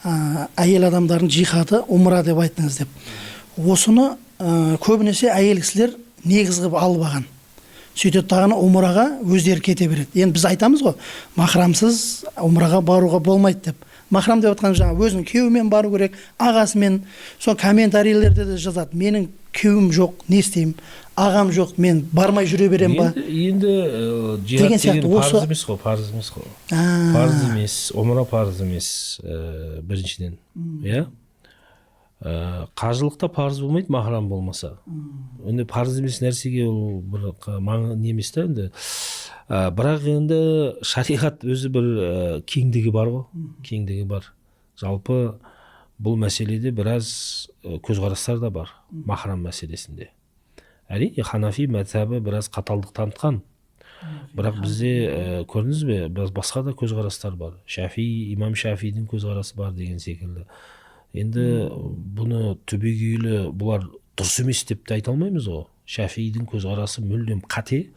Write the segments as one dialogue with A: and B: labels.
A: әйел адамдардың жихады умра деп айттыңыз деп. Осыны көбінесе әйел кісілер негіз қылып алып алған. Сөйтеді дағыны умраға өздері кете береді. Енді біз айтамыз ғой, махрамсыз умраға баруға болмайды деп. Махрам деп отқан жаңа өзінің күйеуімен бару керек, ағасымен. Сон комментарийлерде де жазады, менің күйеуім жоқ, не істеймін, ағам жоқ, мен бармай жүре берем ба?
B: Енді жихад деген парыз емес қой, парыз емес, умра парыз емес, біріншіден. Иә? Қажылықта парыз болмайды, махрам болмаса. Енді парыз емес нәрсеге ол бір не емес та енді. Бірақ енді шариғат өзі бір кеңдігі бар ғой, кеңдігі бар. Жалпы бұл мәселеде біраз көзқарастар да бар, махрам мәселесінде. Әрине Ханафи мәзһабы біраз қаталдық танытқан. Бірақ бізде көрдіңіз бе, біраз басқа да көзқарастар бар. Имам Шафидің көзқарасы бар деген секілді. Енді бұны түбегейлі бұлар дұрыс емес деп те айта алмаймыз ғой. Шафидің көзқарасы мүлдем қате,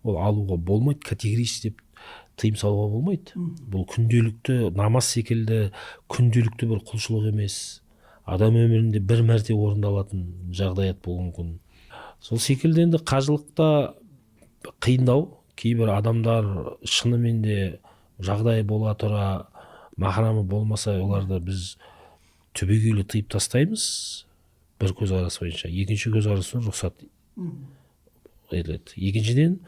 B: ол алуға болмайды, категорически деп тыйым салуға болмайды. Бұл күнделікті намаз секілді күнделікті бір құлшылық емес. Адам өмірінде бір мәрте орындалатын жағдаят болуы мүмкін. Сол секілді енді қажылықта қиындау. Кейбір адамдар шынымен де жағдай бола тұра махрамы болмаса, оларды біз түбегейлі тыйып тастаймыз. Бір көзқарас бойынша. Екінші көзқарас рұқсат етіледі. Екіншіден,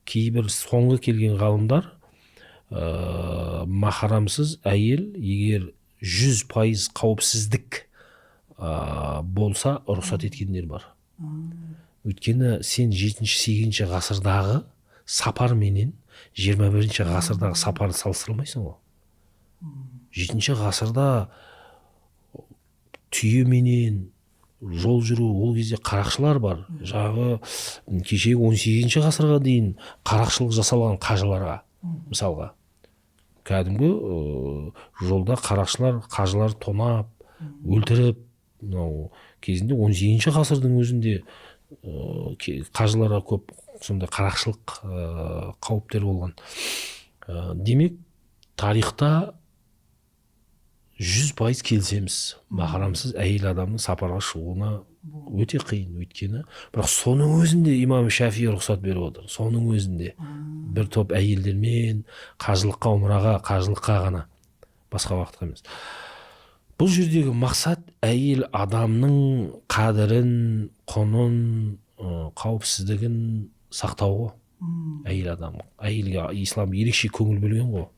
B: кейбір соңғы келген ғалымдар махрамсыз әйел егер 100% қауіпсіздік болса рұқсат еткендер бар. Өйткені сен 7-8 ғасырдағы сапар менен 21 ғасырдағы сапарды салыстырмайсың ғой. 7 ғасырда түйе менен жол жүру, ол кезде қарақшылар бар. Жағы кешегі 18 ғасырға дейін қарақшылық жасалған қажыларға, мысалға. Кәдімгі жолда қарақшылар, қажылар тонап, өлтіріп, кезінде 18 ғасырдың өзінде қажыларға көп сондай қарақшылық қауіптер болған. Демек, тарихта 100% келсеміз, махрамсыз әйел адамның сапарға шығуына өте қиын, өйткені. Бірақ соның өзінде имам Шафи рұқсат беріп отыр. Соның өзінде бір топ әйелдермен қажылыққа, умраға, қажылыққа ғана, басқа уақытқа емес. Бұл жердегі мақсат әйел адамның қадірін, құнын, қауіпсіздігін сақтауға. Әйел адам, әйелге ислам ерекше көңіл бөлген ғой.